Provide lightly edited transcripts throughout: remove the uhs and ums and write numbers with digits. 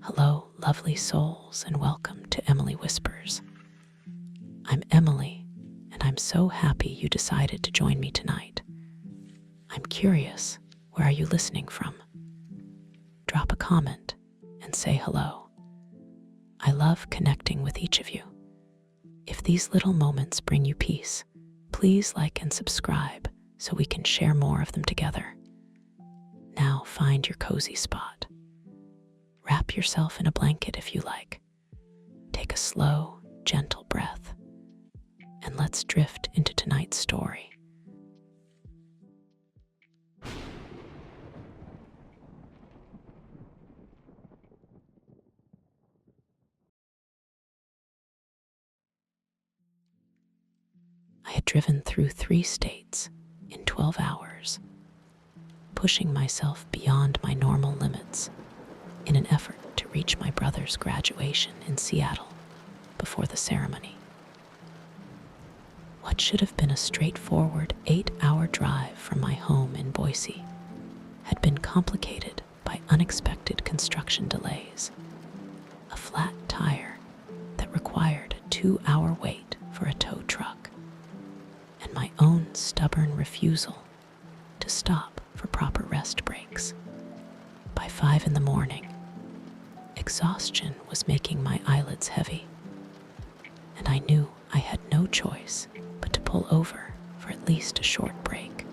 Hello, lovely souls, and welcome to Emily Whispers. I'm Emily, and I'm so happy you decided to join me tonight. I'm curious, where are you listening from? Drop a comment and say hello. I love connecting with each of you. If these little moments bring you peace, please like and subscribe so we can share more of them together. Now find your cozy spot. Wrap yourself in a blanket if you like. Take a slow, gentle breath, and let's drift into tonight's story. I had driven through 3 states in 12 hours, pushing myself beyond my normal limits in an effort to reach my brother's graduation in Seattle before the ceremony. What should have been a straightforward 8-hour drive from my home in Boise had been complicated by unexpected construction delays, a flat tire that required a 2-hour wait for a tow truck, and my own stubborn refusal to stop for proper rest breaks. By 5 in the morning, exhaustion was making my eyelids heavy, and I knew I had no choice but to pull over for at least a short break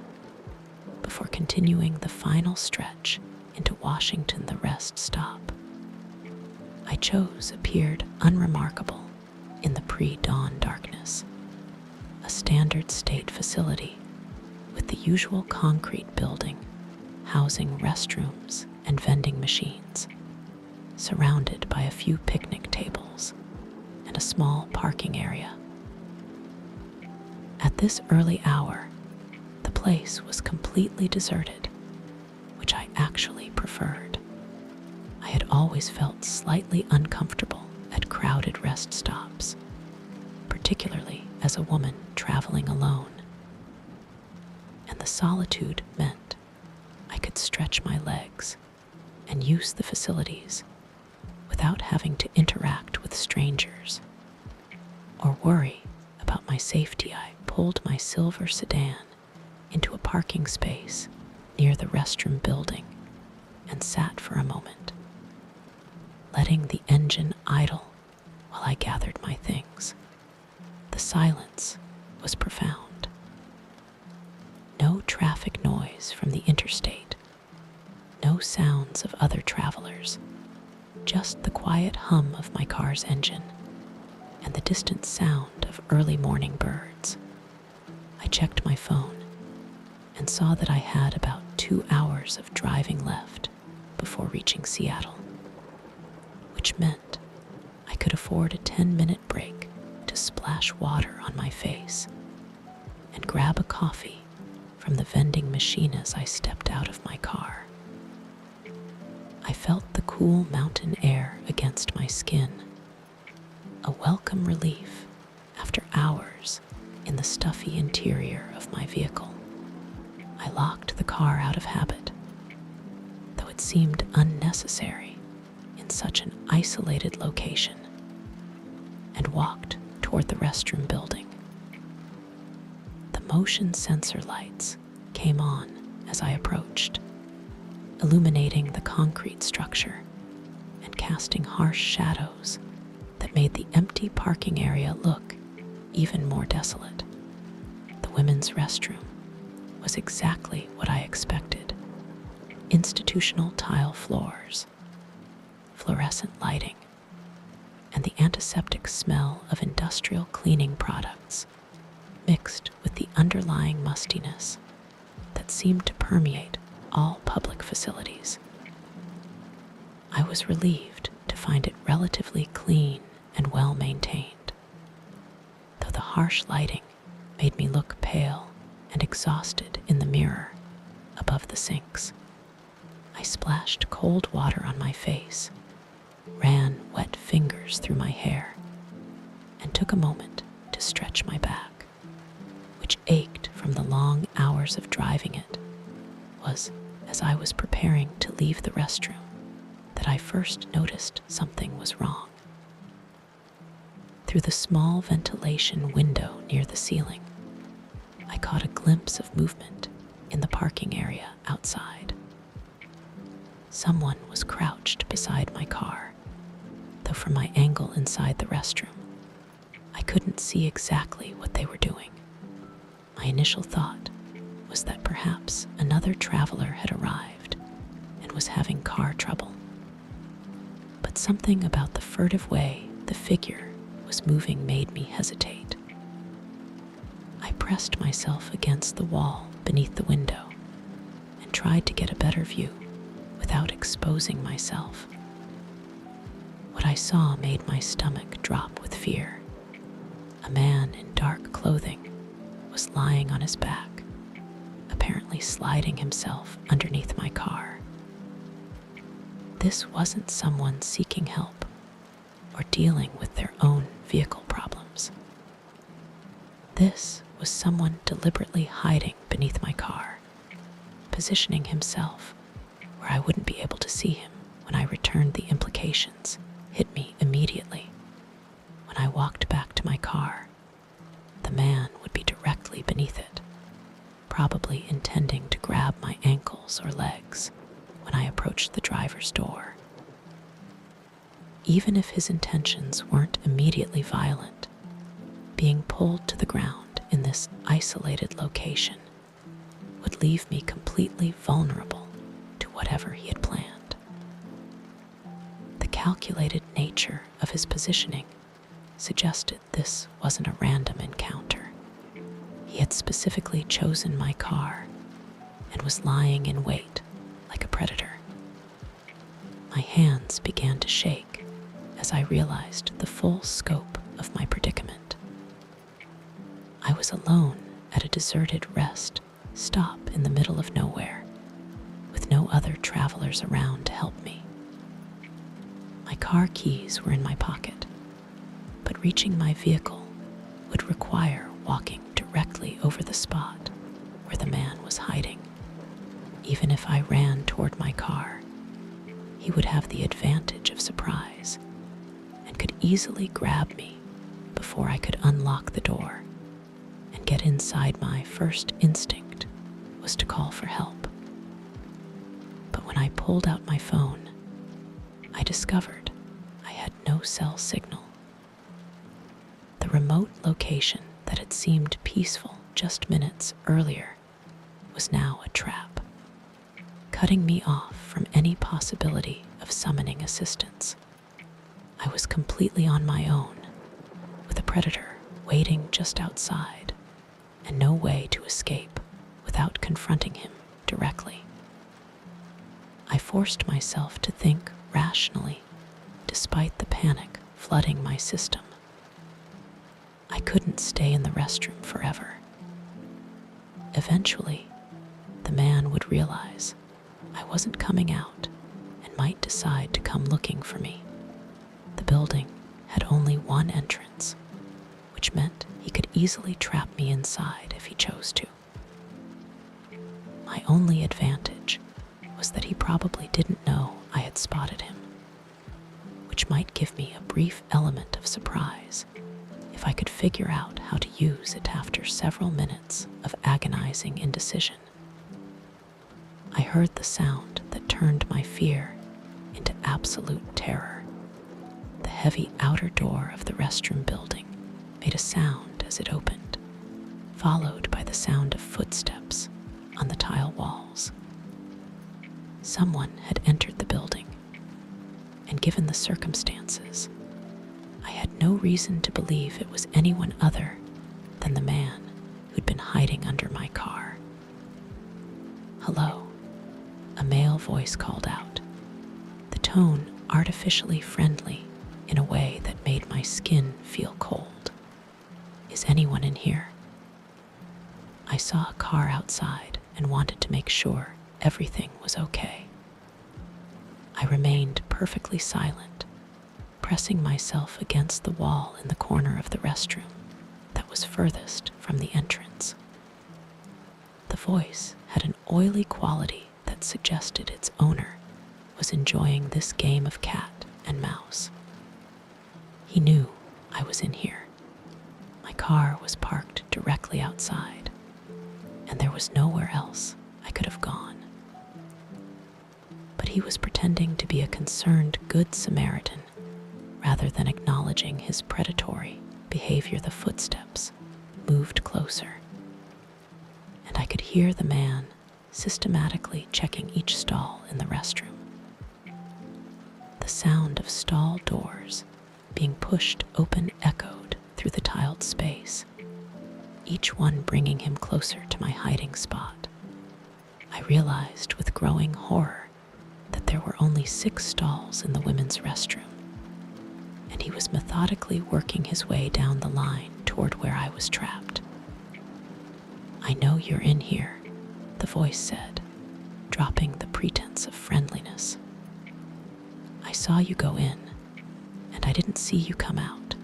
before continuing the final stretch into Washington, the rest stop. I chose appeared unremarkable in the pre-dawn darkness, a standard state facility with the usual concrete building housing restrooms and vending machines, surrounded by a few picnic tables and a small parking area. At this early hour, the place was completely deserted, which I actually preferred. I had always felt slightly uncomfortable at crowded rest stops, particularly as a woman traveling alone. And the solitude meant I could stretch my legs and use the facilities without having to interact with strangers or worry about my safety. I pulled my silver sedan into a parking space near the restroom building and sat for a moment, letting the engine idle while I gathered my things. The silence was profound. No traffic noise from the interstate, no sounds of other travelers, just the quiet hum of my car's engine and the distant sound of early morning birds. I checked my phone and saw that I had about 2 hours of driving left before reaching Seattle, which meant I could afford a 10-minute break to splash water on my face and grab a coffee from the vending machine as I stepped out of my car. I felt the cool mountain air against my skin, a welcome relief after hours in the stuffy interior of my vehicle. I locked the car out of habit, though it seemed unnecessary in such an isolated location, and walked toward the restroom building. The motion sensor lights came on as I approached, illuminating the concrete structure and casting harsh shadows that made the empty parking area look even more desolate. The women's restroom was exactly what I expected: institutional tile floors, fluorescent lighting, and the antiseptic smell of industrial cleaning products mixed with the underlying mustiness that seemed to permeate all public facilities. I was relieved to find it relatively clean and well maintained, though the harsh lighting made me look pale and exhausted in the mirror above the sinks. I splashed cold water on my face, ran wet fingers through my hair, and took a moment to stretch my back, which ached from the long hours of driving it was as I was preparing to leave the restroom that I first noticed something was wrong. Through the small ventilation window near the ceiling, I caught a glimpse of movement in the parking area outside. Someone was crouched beside my car, though from my angle inside the restroom, I couldn't see exactly what they were doing. My initial thought was that perhaps another traveler had arrived and was having car trouble. But something about the furtive way the figure was moving made me hesitate. I pressed myself against the wall beneath the window and tried to get a better view without exposing myself. What I saw made my stomach drop with fear. A man in dark clothing was lying on his back, apparently sliding himself underneath my car. This wasn't someone seeking help or dealing with their own vehicle problems. This was someone deliberately hiding beneath my car, positioning himself where I wouldn't be able to see him when I returned. The implications hit me immediately. When I walked back to my car, the man would be directly beneath it, probably intending to grab my ankles or legs when I approached the driver's door. Even if his intentions weren't immediately violent, being pulled to the ground in this isolated location would leave me completely vulnerable to whatever he had planned. The calculated nature of his positioning suggested this wasn't a random encounter. He had specifically chosen my car and was lying in wait like a predator. My hands began to shake as I realized the full scope of my predicament. I was alone at a deserted rest stop in the middle of nowhere, with no other travelers around to help me. My car keys were in my pocket, but reaching my vehicle would require walking directly over the spot where the man was hiding. Even if I ran toward my car, he would have the advantage of surprise and could easily grab me before I could unlock the door and get inside. My first instinct was to call for help. But when I pulled out my phone, I discovered I had no cell signal. The remote location that had seemed peaceful just minutes earlier was now a trap, cutting me off from any possibility of summoning assistance. I was completely on my own, with a predator waiting just outside, and no way to escape without confronting him directly. I forced myself to think rationally, despite the panic flooding my system. I couldn't stay in the restroom forever. Eventually, the man would realize I wasn't coming out and might decide to come looking for me. The building had only one entrance, which meant he could easily trap me inside if he chose to. My only advantage was that he probably didn't know I had spotted him, which might give me a brief element of surprise if I could figure out how to use it after several minutes of agonizing indecision. I heard the sound that turned my fear into absolute terror. The heavy outer door of the restroom building made a sound as it opened, followed by the sound of footsteps on the tile walls. Someone had entered the building, and given the circumstances, I had no reason to believe it was anyone other than the man who'd been hiding under my car. "Hello," a male voice called out, the tone artificially friendly in a way that made my skin feel cold. "Is anyone in here?" I saw a car outside and wanted to make sure everything was okay. I remained perfectly silent, pressing myself against the wall in the corner of the restroom that was furthest from the entrance. The voice had an oily quality that suggested its owner was enjoying this game of cat and mouse. He knew I was in here. My car was parked directly outside, and there was nowhere else I could have gone. But he was pretending to be a concerned Good Samaritan rather than acknowledging his predatory behavior. The footsteps moved closer, and I could hear the man systematically checking each stall in the restroom. The sound of stall doors being pushed open echoed through the tiled space, each one bringing him closer to my hiding spot. I realized with growing horror that there were only 6 stalls in the women's restroom, and he was methodically working his way down the line toward where I was trapped. "I know you're in here," the voice said, dropping the pretense of friendliness. "I saw you go in, and I didn't see you come out.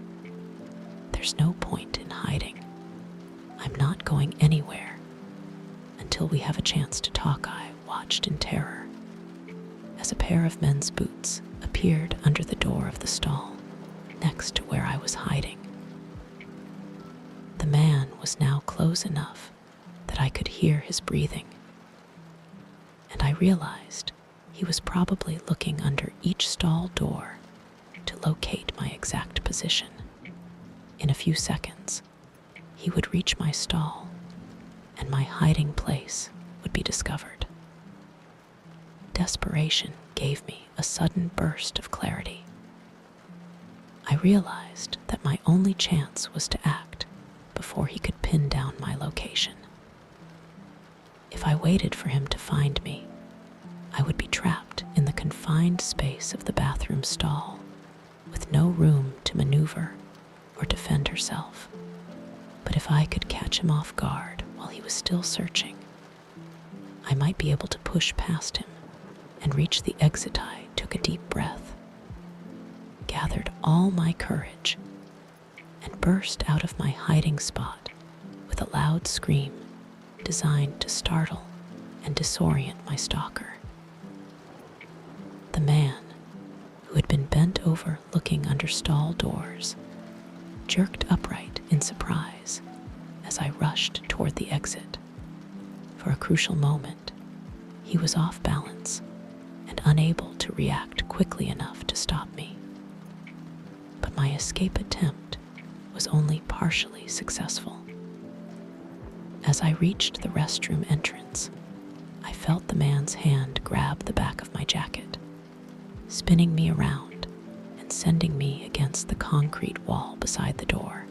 There's no point in hiding. I'm not going anywhere until we have a chance to talk." I watched in terror as a pair of men's boots appeared under the door of the stall next to where I was hiding. The man was now close enough that I could hear his breathing, and I realized he was probably looking under each stall door to locate my exact position. In a few seconds, he would reach my stall, and my hiding place would be discovered. Desperation gave me a sudden burst of clarity. I realized that my only chance was to act before he could pin down my location. If I waited for him to find me, I would be trapped in the confined space of the bathroom stall, with no room to maneuver or defend herself. But if I could catch him off guard while he was still searching, I might be able to push past him and reach the exit. I took a deep breath, gathered all my courage, and burst out of my hiding spot with a loud scream designed to startle and disorient my stalker. The man, who had been bent over looking under stall doors, jerked upright in surprise as I rushed toward the exit. For a crucial moment, he was off balance and unable to react quickly enough to stop me. But my escape attempt was only partially successful. As I reached the restroom entrance, I felt the man's hand grab the back of my jacket, spinning me around and sending me against the concrete wall beside the door.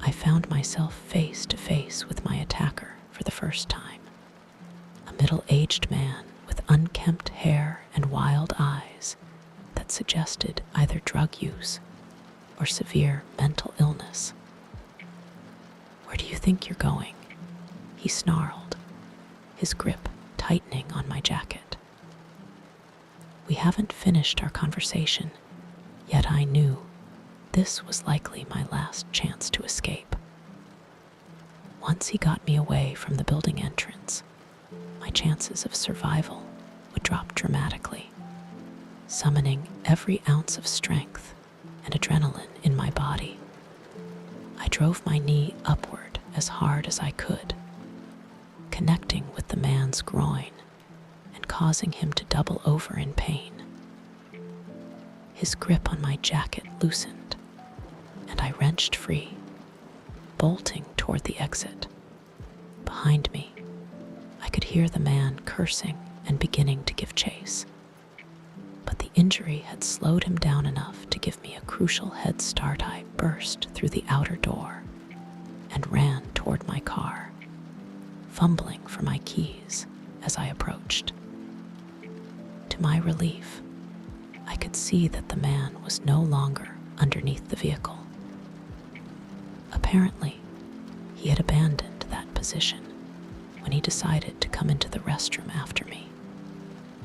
I found myself face to face with my attacker for the first time, a middle-aged man with unkempt hair and wild eyes that suggested either drug use or severe mental illness. "Where do you think you're going?" he snarled, his grip tightening on my jacket. We haven't finished our conversation, yet I knew this was likely my last chance to escape. Once he got me away from the building entrance, my chances of survival would drop dramatically. Summoning every ounce of strength and adrenaline in my body, I drove my knee upward as hard as I could, connecting with the man's groin and causing him to double over in pain. His grip on my jacket loosened, and I wrenched free, bolting toward the exit. Behind me, I could hear the man cursing and beginning to give chase. But the injury had slowed him down enough to give me a crucial head start. I burst through the outer door and ran toward my car, fumbling for my keys as I approached. To my relief, I could see that the man was no longer underneath the vehicle. Apparently, he had abandoned that position when he decided to come into the restroom after me.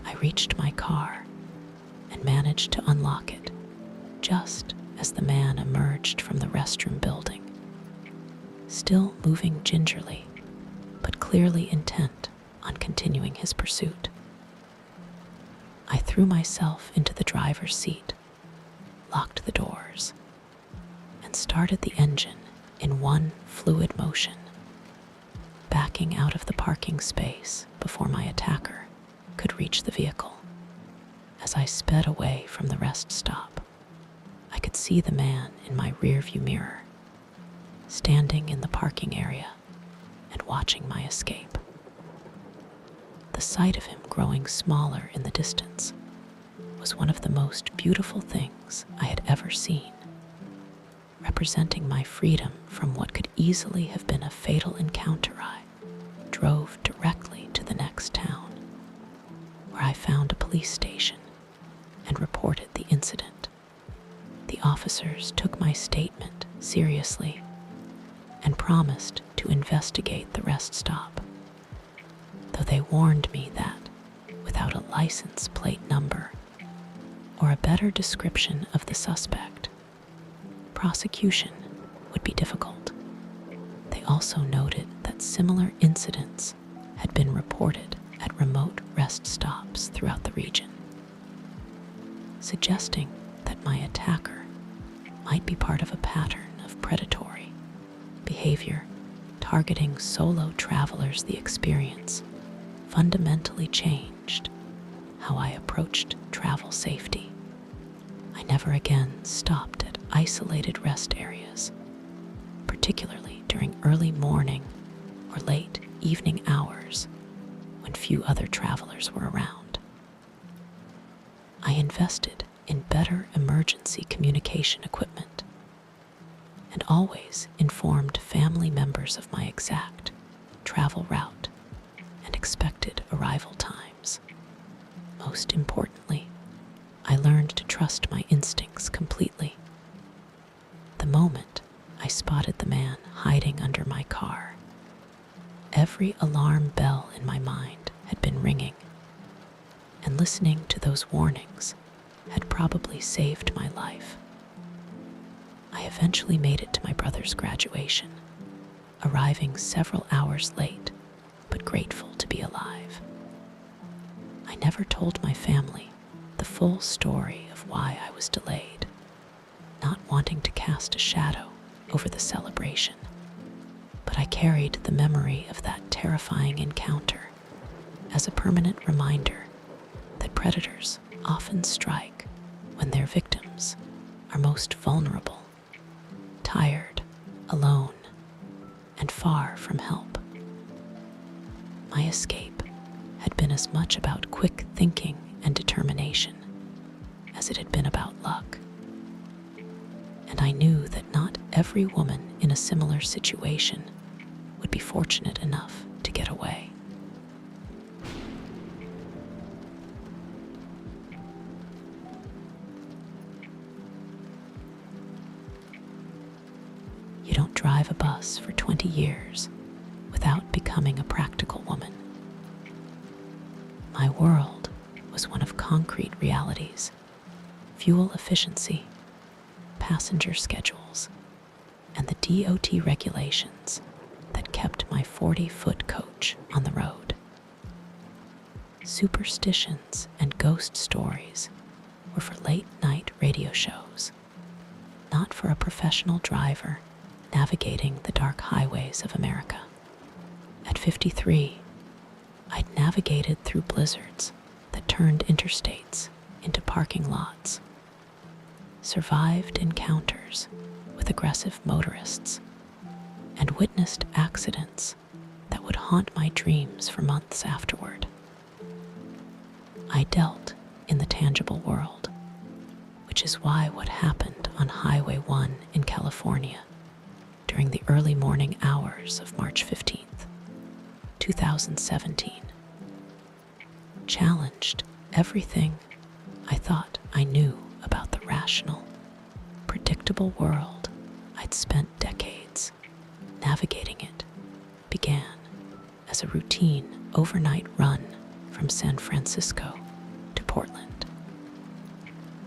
I reached my car and managed to unlock it just as the man emerged from the restroom building. Still moving gingerly, but clearly intent on continuing his pursuit. I threw myself into the driver's seat, locked the doors, and started the engine in one fluid motion, backing out of the parking space before my attacker could reach the vehicle. As I sped away from the rest stop, I could see the man in my rearview mirror, standing in the parking area and watching my escape. The sight of him growing smaller in the distance was one of the most beautiful things I had ever seen, representing my freedom from what could easily have been a fatal encounter. I drove directly to the next town, where I found a police station and reported the incident. The officers took my statement seriously and promised to investigate the rest stop, though they warned me that without a license plate number or a better description of the suspect, prosecution would be difficult. They also noted that similar incidents had been reported at remote rest stops throughout the region, suggesting that my attacker might be part of a pattern of predatory behavior targeting solo travelers. The experience fundamentally changed how I approached travel safety. I never again stopped at isolated rest areas, particularly during early morning or late evening hours when few other travelers were around. I invested in better emergency communication equipment and always informed family members of my exact travel route and expected arrival times. Most importantly, I learned to trust my instincts completely. The moment I spotted the man hiding under my car, every alarm bell in my mind had been ringing, and listening to those warnings had probably saved my life. I eventually made it to my brother's graduation, arriving several hours late, but grateful to be alive. I never told my family the full story of why I was delayed, not wanting to cast a shadow over the celebration, but I carried the memory of that terrifying encounter as a permanent reminder that predators often strike when their victims are most vulnerable, tired, alone, and far from help. My escape had been as much about quick thinking and determination as it had been about luck. And I knew that not every woman in a similar situation would be fortunate enough to get away. You don't drive a bus for 20 years without becoming a practical woman. My world was one of concrete realities: fuel efficiency, passenger schedules, and the DOT regulations that kept my 40-foot coach on the road. Superstitions and ghost stories were for late-night radio shows, not for a professional driver navigating the dark highways of America. At 53, I'd navigated through blizzards that turned interstates into parking lots, survived encounters with aggressive motorists, and witnessed accidents that would haunt my dreams for months afterward. I dealt in the tangible world, which is why what happened on Highway 1 in California during the early morning hours of March 15th, 2017, challenged everything I thought I knew about the rational, predictable world I'd spent decades navigating. It began as a routine overnight run from San Francisco to Portland,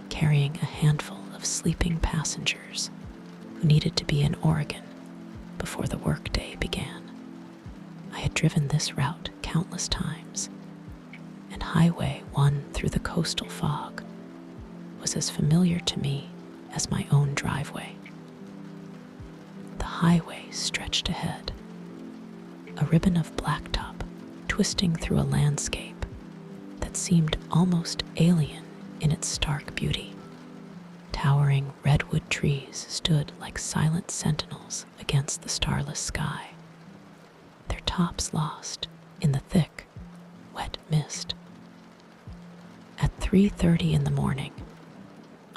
carrying a handful of sleeping passengers who needed to be in Oregon before the workday began. I had driven this route countless times, and Highway 1 through the coastal fog was as familiar to me as my own driveway. The highway stretched ahead, a ribbon of blacktop twisting through a landscape that seemed almost alien in its stark beauty. Towering redwood trees stood like silent sentinels against the starless sky, their tops lost in the thick, wet mist. At 3:30 in the morning,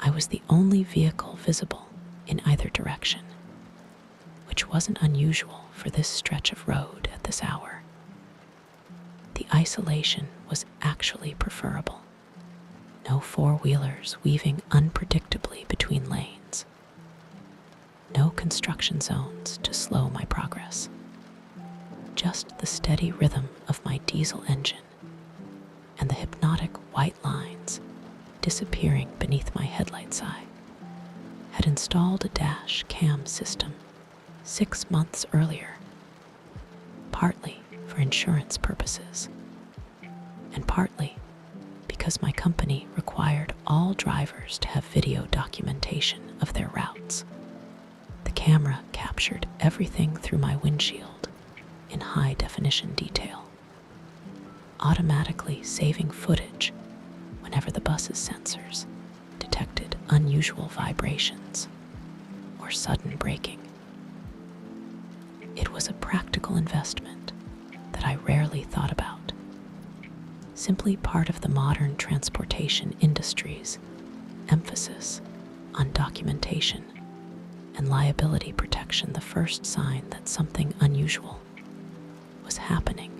I was the only vehicle visible in either direction, which wasn't unusual for this stretch of road at this hour. The isolation was actually preferable. No four-wheelers weaving unpredictably between lanes. No construction zones to slow my progress. Just the steady rhythm of my diesel engine and the hypnotic white lines disappearing beneath my headlights. I had installed a dash cam system 6 months earlier, partly for insurance purposes, and partly because my company required all drivers to have video documentation of their routes. The camera captured everything through my windshield in high-definition detail, automatically saving footage whenever the bus's sensors detected unusual vibrations or sudden braking. It was a practical investment that I rarely thought about, simply part of the modern transportation industry's emphasis on documentation and liability protection. The first sign that something unusual was happening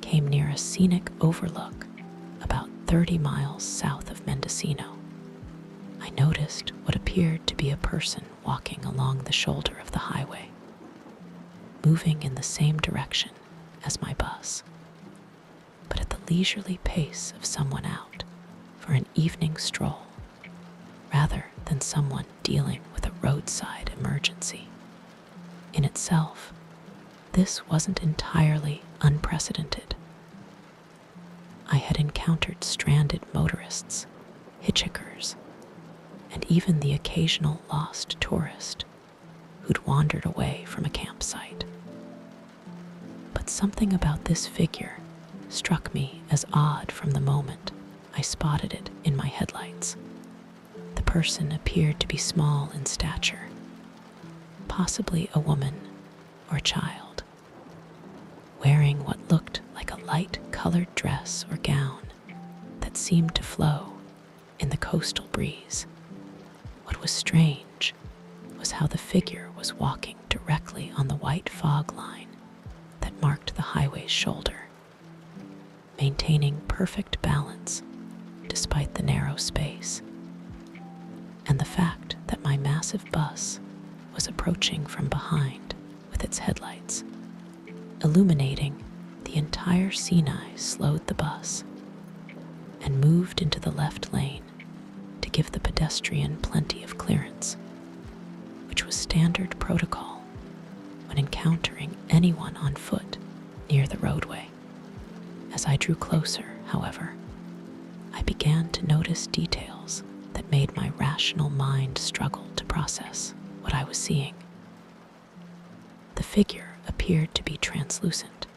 came near a scenic overlook about 30 miles south of Mendocino. I noticed what appeared to be a person walking along the shoulder of the highway, moving in the same direction as my bus, but at the leisurely pace of someone out for an evening stroll, rather than someone dealing with a roadside emergency. In itself, this wasn't entirely unprecedented. I had encountered stranded motorists, hitchhikers, and even the occasional lost tourist who'd wandered away from a campsite. But something about this figure struck me as odd from the moment I spotted it in my headlights. The person appeared to be small in stature, possibly a woman or a child, wearing what looked like a light-colored dress or gown that seemed to flow in the coastal breeze. What was strange was how the figure was walking directly on the white fog line that marked the highway's shoulder, maintaining perfect balance despite the narrow space, and the fact that my massive bus was approaching from behind with its headlights illuminating the entire scene. I slowed the bus and moved into the left lane to give the pedestrian plenty of clearance, which was standard protocol when encountering anyone on foot near the roadway. As I drew closer, however, I began to notice details that made my rational mind struggle to process what I was seeing. The figure appeared to be translucent,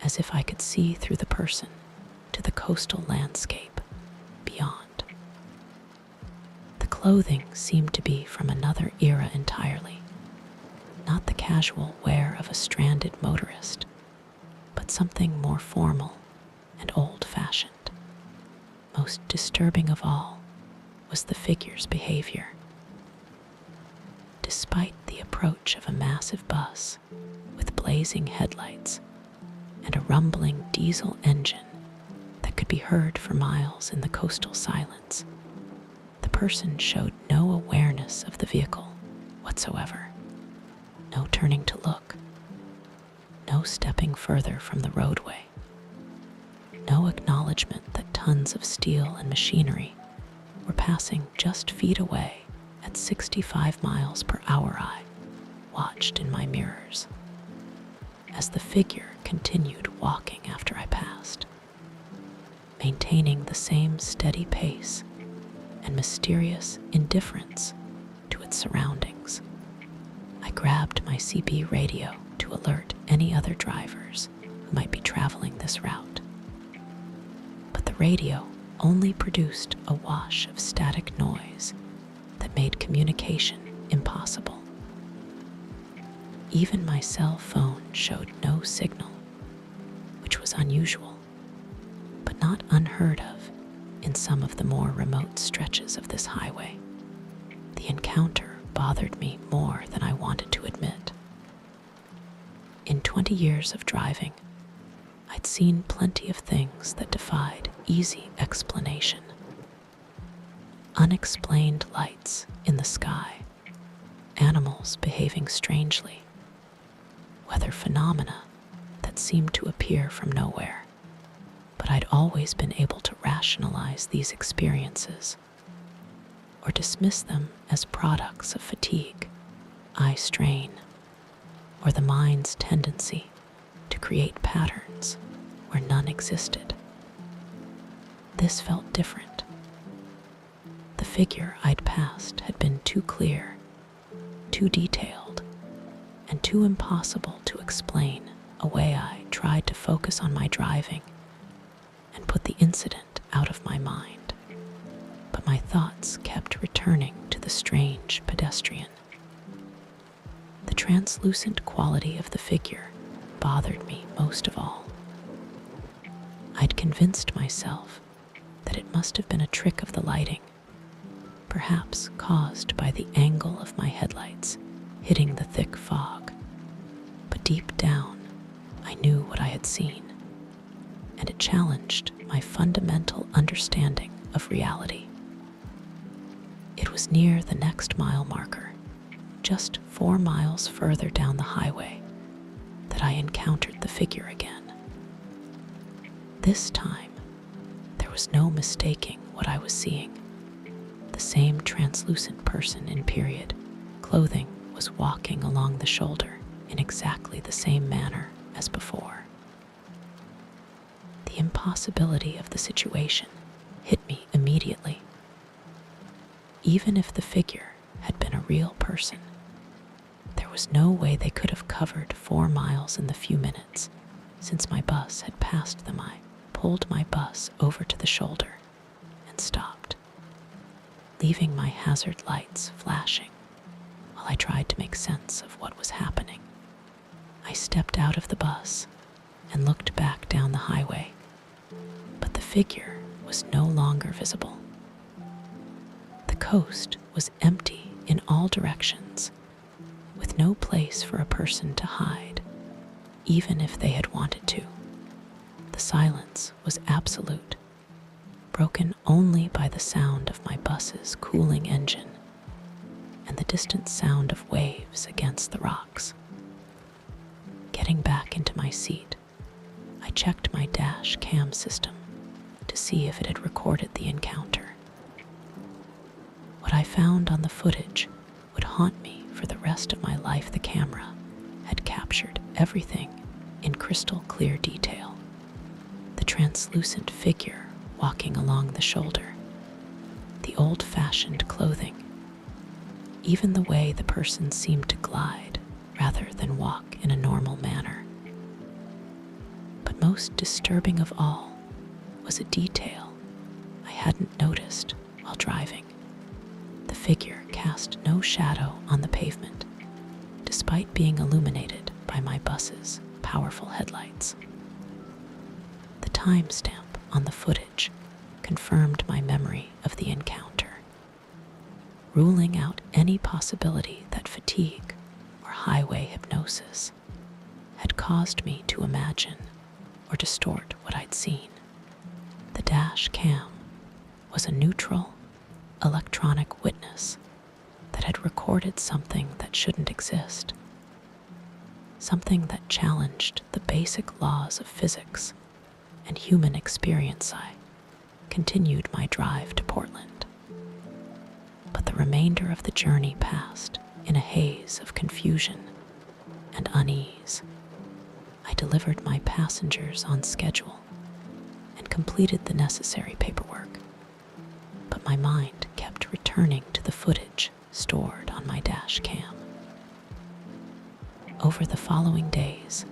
as if I could see through the person to the coastal landscape beyond. The clothing seemed to be from another era entirely, not the casual wear of a stranded motorist, but something more formal and old-fashioned. Most disturbing of all was the figure's behavior. Despite the approach of a massive bus with blazing headlights and a rumbling diesel engine that could be heard for miles in the coastal silence, the person showed no awareness of the vehicle whatsoever. No turning to look, no stepping further from the roadway, no acknowledgement that tons of steel and machinery were passing just feet away at 65 miles per hour. I watched in my mirrors, as the figure continued walking after I passed, maintaining the same steady pace and mysterious indifference to its surroundings. I grabbed my CB radio to alert any other drivers who might be traveling this route. But the radio only produced a wash of static noise that made communication impossible. Even my cell phone showed no signal, which was unusual, but not unheard of in some of the more remote stretches of this highway. The encounter bothered me more than I wanted to admit. In 20 years of driving, I'd seen plenty of things that defied easy explanation. Unexplained lights in the sky, animals behaving strangely, weather phenomena that seemed to appear from nowhere. But I'd always been able to rationalize these experiences or dismiss them as products of fatigue, eye strain, or the mind's tendency to create patterns where none existed. This felt different. The figure I'd passed had been too clear, too detailed, and too impossible to explain away. I tried to focus on my driving and put the incident out of my mind, but my thoughts kept returning to the strange pedestrian. The translucent quality of the figure bothered me most of all. I'd convinced myself that it must have been a trick of the lighting, perhaps caused by the angle of my headlights hitting the thick fog. But deep down, I knew what I had seen, and it challenged my fundamental understanding of reality. It was near the next mile marker, just 4 miles further down the highway, that I encountered the figure again. This time, there was no mistaking what I was seeing. The same translucent person in period clothing was walking along the shoulder in exactly the same manner as before. The impossibility of the situation hit me immediately. Even if the figure had been a real person, there was no way they could have covered 4 miles in the few minutes since my bus had passed them. I pulled my bus over to the shoulder and stopped, leaving my hazard lights flashing while I tried to make sense of what was happening. I stepped out of the bus and looked back down the highway, but the figure was no longer visible. The coast was empty in all directions, with no place for a person to hide, even if they had wanted to. The silence was absolute, broken only by the sound of my bus's cooling engine and the distant sound of waves against the rocks. Getting back into my seat, I checked my dash cam system to see if it had recorded the encounter. What I found on the footage would haunt me for the rest of my life. The camera had captured everything in crystal clear detail. The translucent figure walking along the shoulder, the old-fashioned clothing, even the way the person seemed to glide rather than walk in a normal manner. But most disturbing of all was a detail I hadn't noticed while driving. The figure cast no shadow on the pavement, despite being illuminated by my bus's powerful headlights. The timestamp on the footage confirmed my memory of the encounter, ruling out any possibility that fatigue or highway hypnosis had caused me to imagine or distort what I'd seen. The dash cam was a neutral, electronic witness that had recorded something that shouldn't exist, something that challenged the basic laws of physics and human experience. I continued my drive to Portland, but the remainder of the journey passed in a haze of confusion and unease. I delivered my passengers on schedule and completed the necessary paperwork, but my mind kept returning to the footage stored on my dash cam. Over the following days,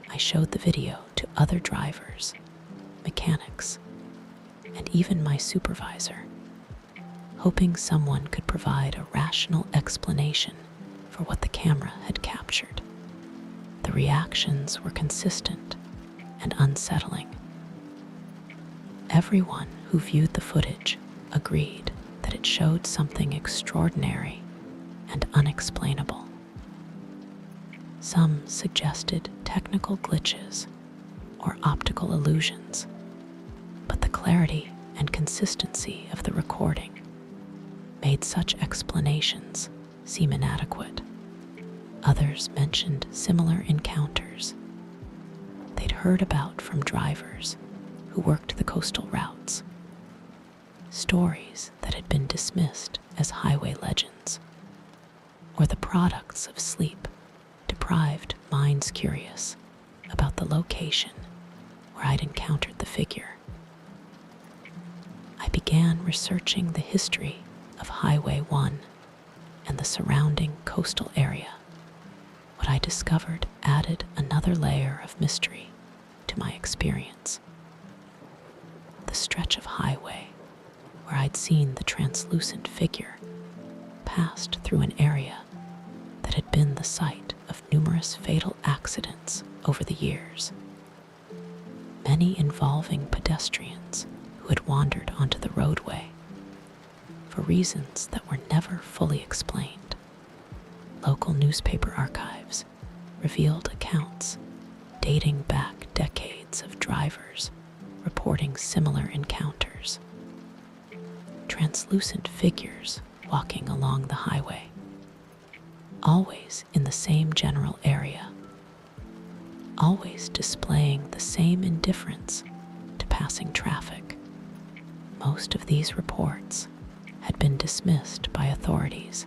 I showed the video to other drivers, mechanics, and even my supervisor, hoping someone could provide a rational explanation for what the camera had captured. The reactions were consistent and unsettling. Everyone who viewed the footage agreed that it showed something extraordinary and unexplainable. Some suggested technical glitches or optical illusions, but the clarity and consistency of the recording made such explanations seem inadequate. Others mentioned similar encounters they'd heard about from drivers who worked the coastal routes, stories that had been dismissed as highway legends, or the products of sleep-deprived minds curious about the location where I'd encountered the figure. I began researching the history of Highway 1 and the surrounding coastal area. What I discovered added another layer of mystery to my experience. The stretch of highway where I'd seen the translucent figure passed through an area that had been the site of numerous fatal accidents over the years, many involving pedestrians who had wandered onto the roadway for reasons that were never fully explained. Local newspaper archives revealed accounts dating back decades of drivers reporting similar encounters. Translucent figures walking along the highway, always in the same general area, always displaying the same indifference to passing traffic. Most of these reports had been dismissed by authorities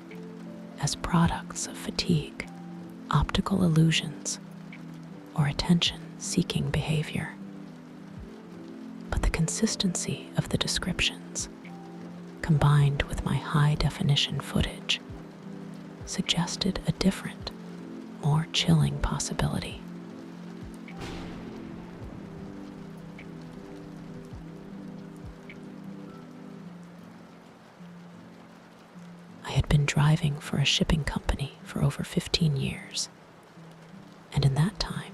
as products of fatigue, optical illusions, or attention-seeking behavior. But the consistency of the descriptions, combined with my high-definition footage, suggested a different, more chilling possibility. I had been driving for a shipping company for over 15 years, and in that time,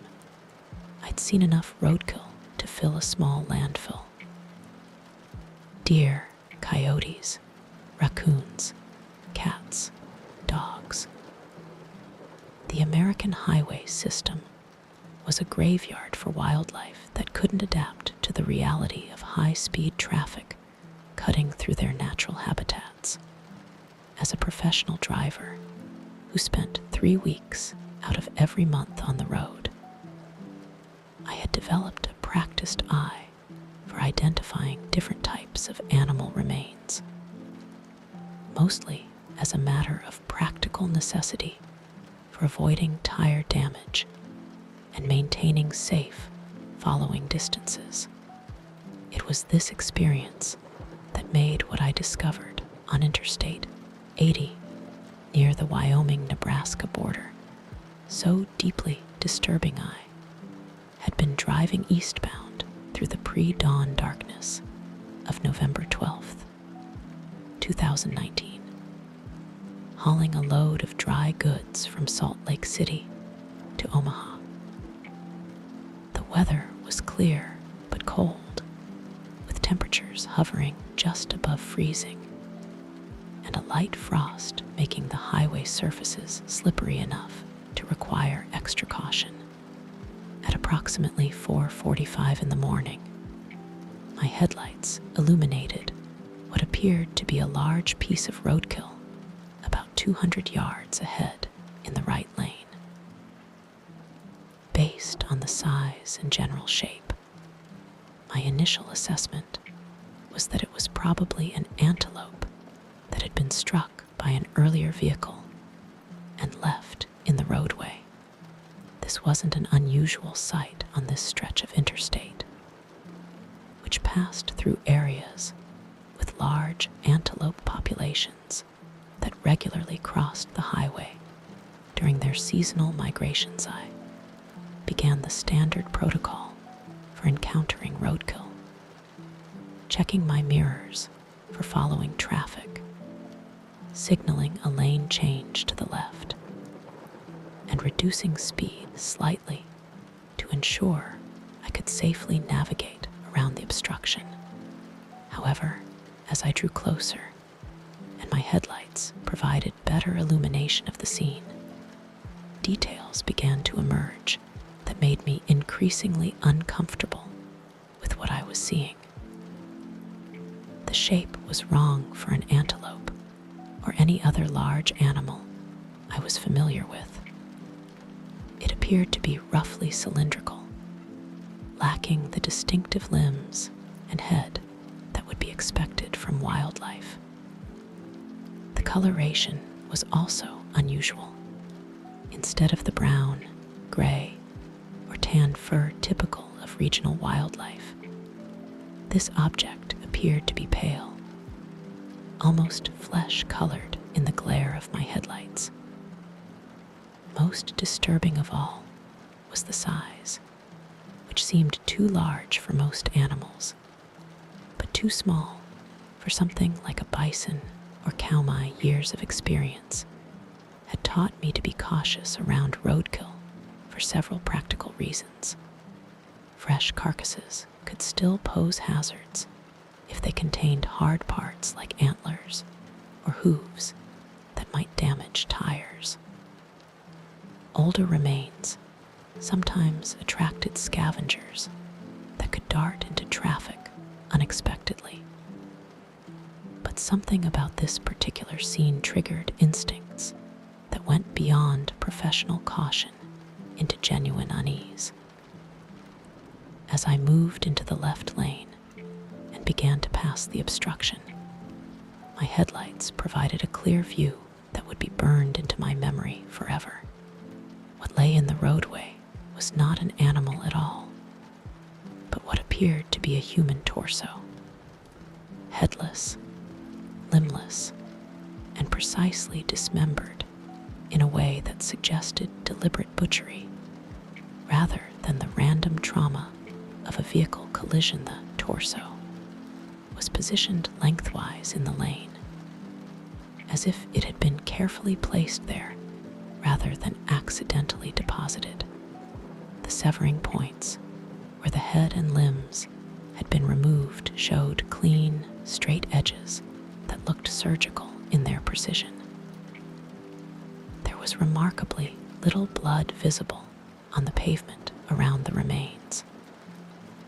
I'd seen enough roadkill to fill a small landfill. Deer, coyotes, raccoons, cats, dogs. The American highway system was a graveyard for wildlife that couldn't adapt to the reality of high-speed traffic cutting through their natural habitats. As a professional driver who spent 3 weeks out of every month on the road, I had developed a practiced eye for identifying different types of animal remains, mostly as a matter of practical necessity for avoiding tire damage and maintaining safe following distances. It was this experience that made what I discovered on Interstate 80 near the Wyoming-Nebraska border so deeply disturbing. I had been driving eastbound through the pre-dawn darkness of November 12th, 2019, hauling a load of dry goods from Salt Lake City to Omaha. The weather was clear but cold, with temperatures hovering just above freezing, and a light frost making the highway surfaces slippery enough to require extra caution. At approximately 4:45 in the morning, my headlights illuminated what appeared to be a large piece of roadkill about 200 yards ahead in the right lane. Based on the size and general shape, my initial assessment was that it was probably an antelope that had been struck by an earlier vehicle and left in the roadway. This This wasn't an unusual sight on this stretch of interstate, which passed through areas with large antelope populations that regularly crossed the highway during their seasonal migrations. I began the standard protocol for encountering roadkill, checking my mirrors for following traffic, signaling a lane change to the left, and reducing speed slightly to ensure I could safely navigate around the obstruction. However, as I drew closer and my headlights provided better illumination of the scene, details began to emerge that made me increasingly uncomfortable with what I was seeing. The shape was wrong for an antelope or any other large animal I was familiar with. It appeared to be roughly cylindrical, lacking the distinctive limbs and head that would be expected from wildlife. The coloration was also unusual. Instead of the brown, gray, or tan fur typical of regional wildlife, this object appeared to be pale, almost flesh-colored in the glare of my headlights. Most disturbing of all was the size, which seemed too large for most animals, but too small for something like a bison or cow. My years of experience had taught me to be cautious around roadkill for several practical reasons. Fresh carcasses could still pose hazards if they contained hard parts like antlers or hooves that might damage tires. Older remains sometimes attracted scavengers that could dart into traffic unexpectedly. But something about this particular scene triggered instincts that went beyond professional caution into genuine unease. As I moved into the left lane and began to pass the obstruction, my headlights provided a clear view that would be burned into my memory forever. What lay in the roadway was not an animal at all, but what appeared to be a human torso. Headless, limbless, and precisely dismembered in a way that suggested deliberate butchery rather than the random trauma of a vehicle collision. The torso was positioned lengthwise in the lane, as if it had been carefully placed there rather than accidentally deposited. The severing points, where the head and limbs had been removed, showed clean, straight edges that looked surgical in their precision. There was remarkably little blood visible on the pavement around the remains,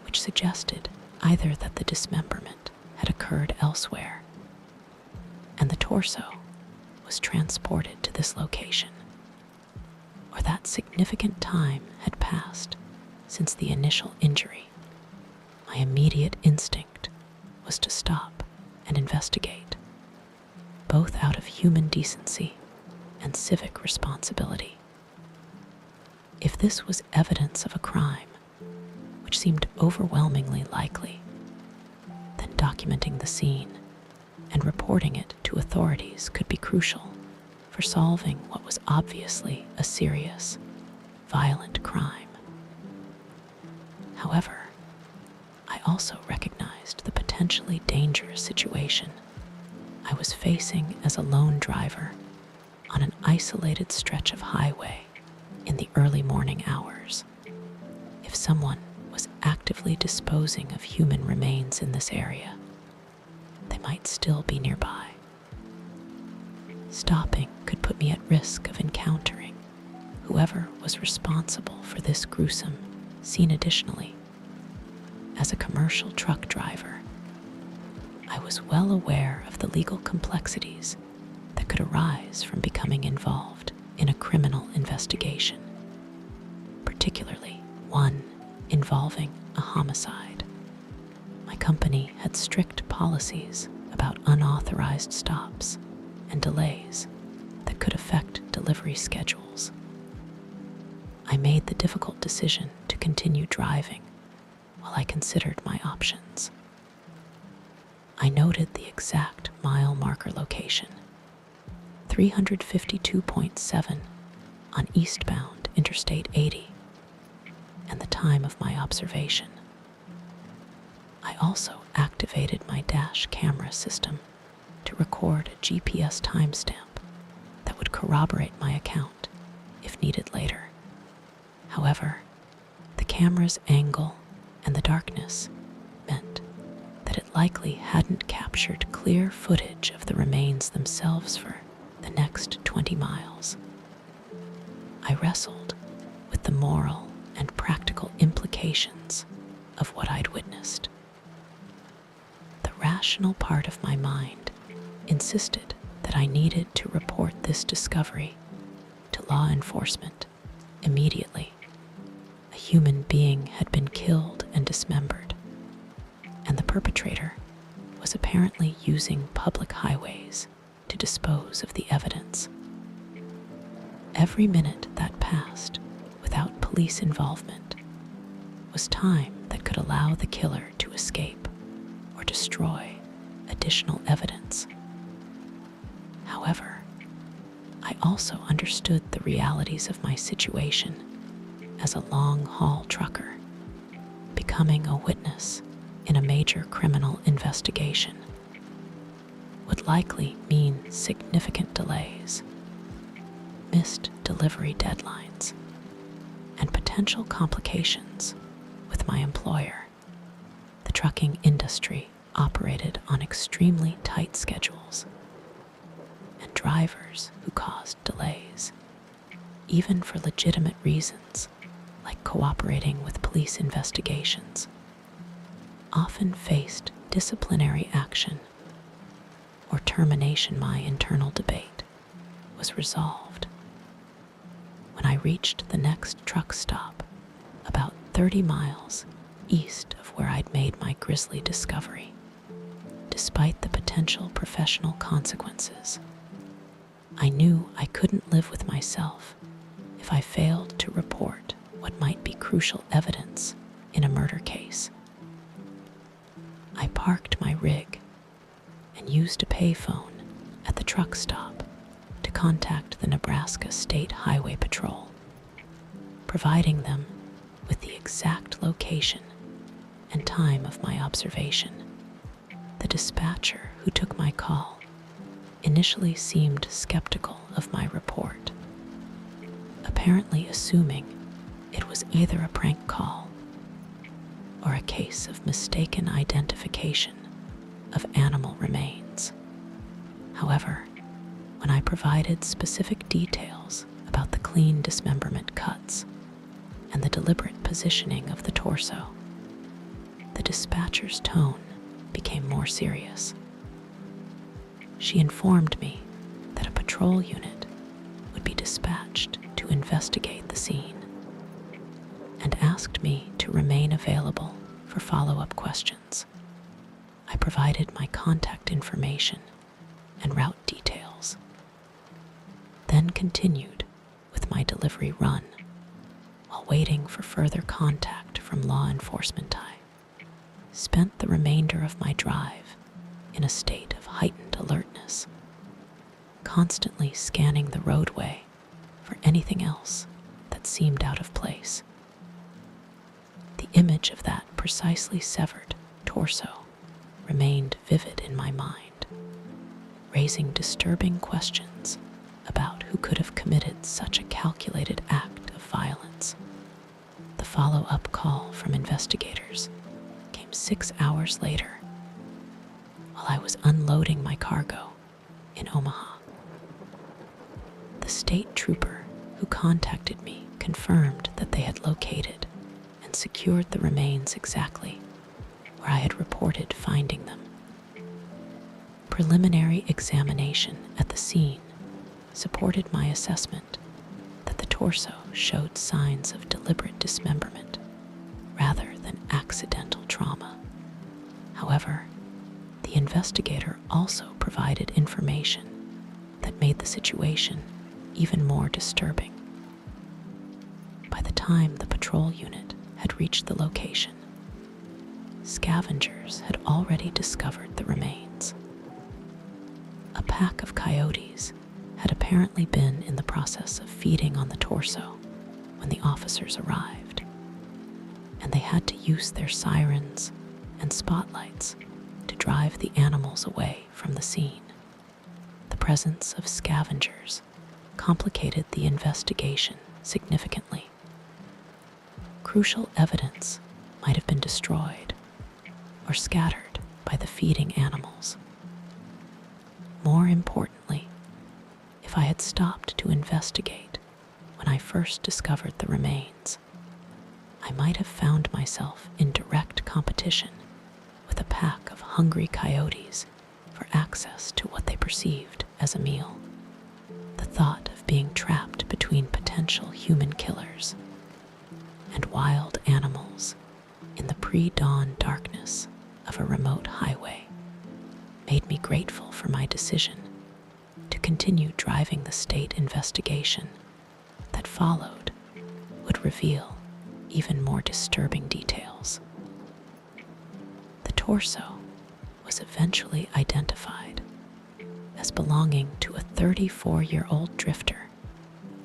which suggested either that the dismemberment had occurred elsewhere and the torso was transported to this location, or that significant time had passed since the initial injury. My immediate instinct was to stop and investigate, both out of human decency and civic responsibility. If this was evidence of a crime, which seemed overwhelmingly likely, then documenting the scene and reporting it to authorities could be crucial for solving what was obviously a serious, violent crime. However, I also recognized the potentially dangerous situation I was facing as a lone driver on an isolated stretch of highway in the early morning hours. If someone was actively disposing of human remains in this area, they might still be nearby. Stopping could put me at risk of encountering whoever was responsible for this gruesome scene. Additionally, as a commercial truck driver, I was well aware of the legal complexities that could arise from becoming involved in a criminal investigation, particularly one involving a homicide. My company had strict policies about unauthorized stops and delays that could affect delivery schedules. I made the difficult decision to continue driving while I considered my options. I noted the exact mile marker location, 352.7 on eastbound Interstate 80, and the time of my observation. I also activated my dash camera system to record a GPS timestamp that would corroborate my account if needed later. However, the camera's angle and the darkness meant that it likely hadn't captured clear footage of the remains themselves for the next 20 miles. I wrestled with the moral and practical implications of what I'd witnessed. The rational part of my mind insisted that I needed to report this discovery to law enforcement immediately. A human being had been killed and dismembered, and the perpetrator was apparently using public highways to dispose of the evidence. Every minute that passed without police involvement was time that could allow the killer to escape or destroy additional evidence. However, I also understood the realities of my situation as a long-haul trucker. Becoming a witness in a major criminal investigation would likely mean significant delays, missed delivery deadlines, and potential complications with my employer. The trucking industry operated on extremely tight schedules, and drivers who caused delays, even for legitimate reasons like cooperating with police investigations, often faced disciplinary action or termination. My internal debate was resolved when I reached the next truck stop about 30 miles east of where I'd made my grisly discovery. Despite the potential professional consequences, I knew I couldn't live with myself if I failed to report what might be crucial evidence in a murder case. I parked my rig and used a payphone at the truck stop to contact the Nebraska State Highway Patrol, providing them with the exact location and time of my observation. The dispatcher who took my call initially seemed skeptical of my report, apparently assuming it was either a prank call or a case of mistaken identification of animal remains. However, when I provided specific details about the clean dismemberment cuts and the deliberate positioning of the torso, the dispatcher's tone became more serious. She informed me that a patrol unit would be dispatched to investigate the scene and asked me to remain available for follow-up questions. I provided my contact information and route details, then continued with my delivery run while waiting for further contact from law enforcement. I spent the remainder of my drive in a state of heightened alertness, constantly scanning the roadway for anything else that seemed out of place. The image of that precisely severed torso remained vivid in my mind, raising disturbing questions about who could have committed such a calculated act of violence. The follow-up call from investigators came 6 hours later while I was unloading my cargo in Omaha. The state trooper who contacted me confirmed that they had located and secured the remains exactly where I had reported finding them. Preliminary examination at the scene supported my assessment that the torso showed signs of deliberate dismemberment rather than accidental trauma. However, the investigator also provided information that made the situation even more disturbing. By the time the patrol unit had reached the location, scavengers had already discovered the remains. A pack of coyotes had apparently been in the process of feeding on the torso when the officers arrived, and they had to use their sirens and spotlights to drive the animals away from the scene. The presence of scavengers complicated the investigation significantly. Crucial evidence might have been destroyed or scattered by the feeding animals. More importantly, if I had stopped to investigate when I first discovered the remains, I might have found myself in direct competition with a pack of hungry coyotes for access to what they perceived as a meal. The thought of being trapped between potential human killers and wild animals in the pre-dawn darkness of a remote highway made me grateful for my decision to continue driving the state investigation that followed would reveal even more disturbing details. The torso was eventually identified as belonging to a 34-year-old drifter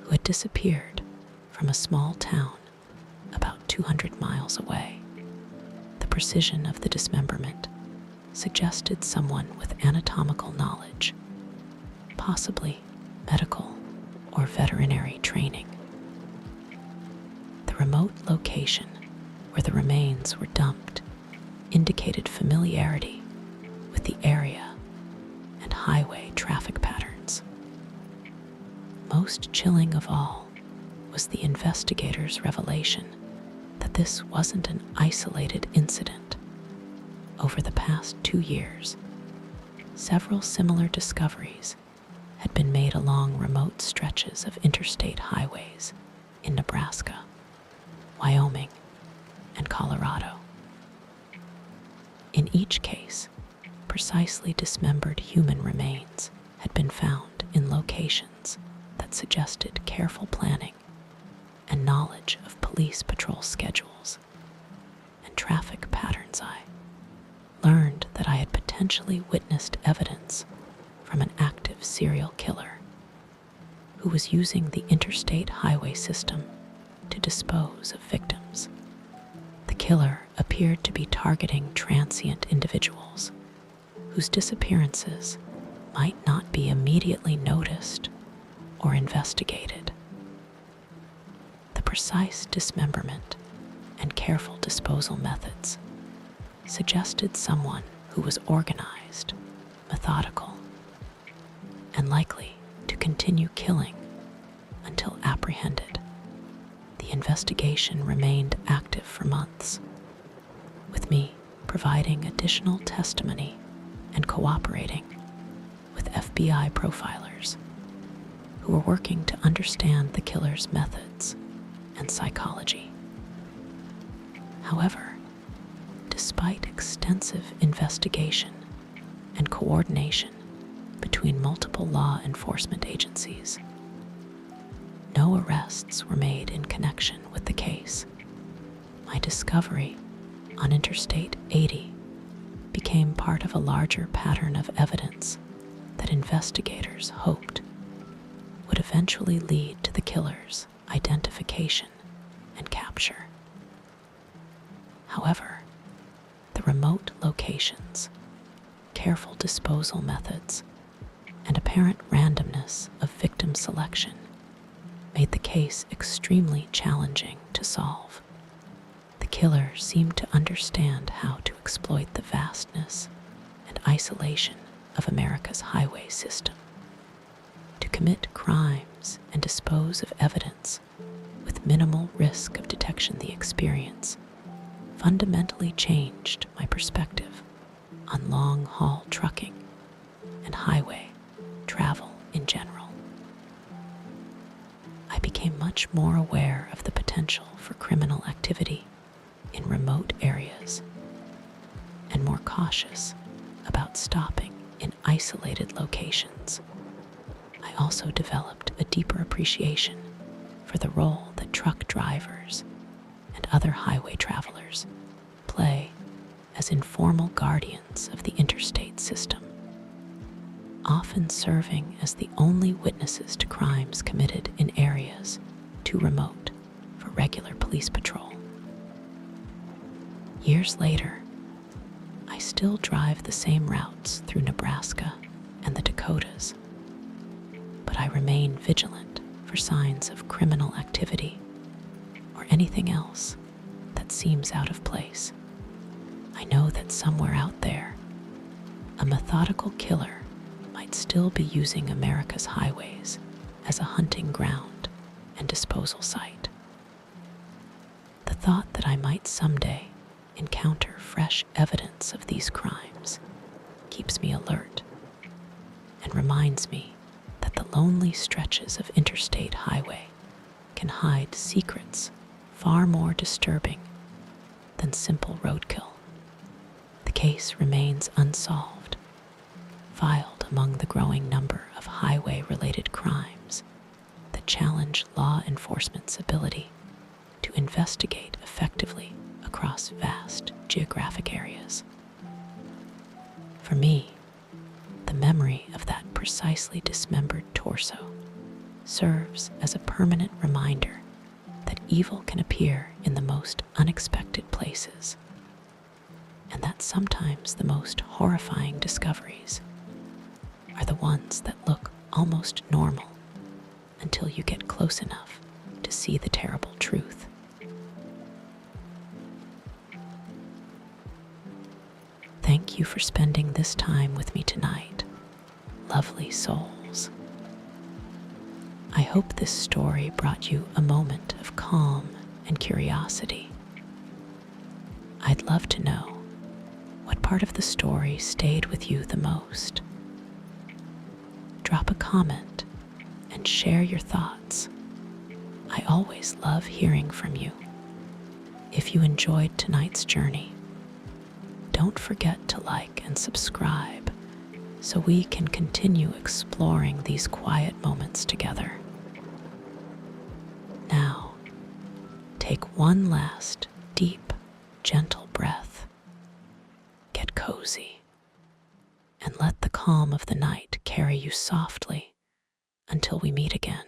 who had disappeared from a small town about 200 miles away. The precision of the dismemberment suggested someone with anatomical knowledge, possibly medical or veterinary training. The remote location where the remains were dumped indicated familiarity with the area and highway traffic patterns. Most chilling of all was the investigators' revelation that this wasn't an isolated incident. Over the past 2 years, several similar discoveries had been made along remote stretches of interstate highways in Nebraska, Wyoming, and Colorado. In each case, precisely dismembered human remains had been found in locations that suggested careful planning and knowledge of police patrol schedules and traffic patterns. I learned that I had potentially witnessed evidence from an active serial killer who was using the interstate highway system to dispose of victims. The killer appeared to be targeting transient individuals whose disappearances might not be immediately noticed or investigated. The precise dismemberment and careful disposal methods suggested someone who was organized, methodical, and likely to continue killing until apprehended. The investigation remained active for months, with me providing additional testimony and cooperating with FBI profilers who were working to understand the killer's methods and psychology. However, despite extensive investigation and coordination between multiple law enforcement agencies, no arrests were made in connection with the case. My discovery on Interstate 80 became part of a larger pattern of evidence that investigators hoped would eventually lead to the killer's identification and capture. However, the remote locations, careful disposal methods, and apparent randomness of victim selection made the case extremely challenging to solve. The killer seemed to understand how to exploit the vastness and isolation of America's highway system to commit crimes and dispose of evidence with minimal risk of detection. The experience fundamentally changed my perspective on long-haul trucking and highway travel in general. I became much more aware of the potential for criminal activity in remote areas and more cautious about stopping in isolated locations. I also developed a deeper appreciation for the role that that truck drivers and other highway travelers play as informal guardians of the interstate system, often serving as the only witnesses to crimes committed in areas too remote for regular police patrol. Years later, I still drive the same routes through Nebraska and the Dakotas, but I remain vigilant for signs of criminal activity or anything else that seems out of place. I know that somewhere out there, a methodical killer might still be using America's highways as a hunting ground and disposal site. The thought that I might someday encounter fresh evidence of these crimes keeps me alert and reminds me that the lonely stretches of interstate highway can hide secrets far more disturbing than simple roadkill. The case remains unsolved, filed among the growing number of highway-related crimes that challenge law enforcement's ability to investigate effectively across vast geographic areas. For me, the memory of that precisely dismembered torso serves as a permanent reminder that evil can appear in the most unexpected places, and that sometimes the most horrifying discoveries are the ones that look almost normal until you get close enough to see the terrible truth. Thank you for spending this time with me tonight, lovely souls. I hope this story brought you a moment of calm and curiosity. I'd love to know what part of the story stayed with you the most. Drop a comment and share your thoughts. I always love hearing from you. If you enjoyed tonight's journey, don't forget to like and subscribe so we can continue exploring these quiet moments together. Now, take one last deep, gentle breath. Get cozy and let the calm of the night carry you softly until we meet again.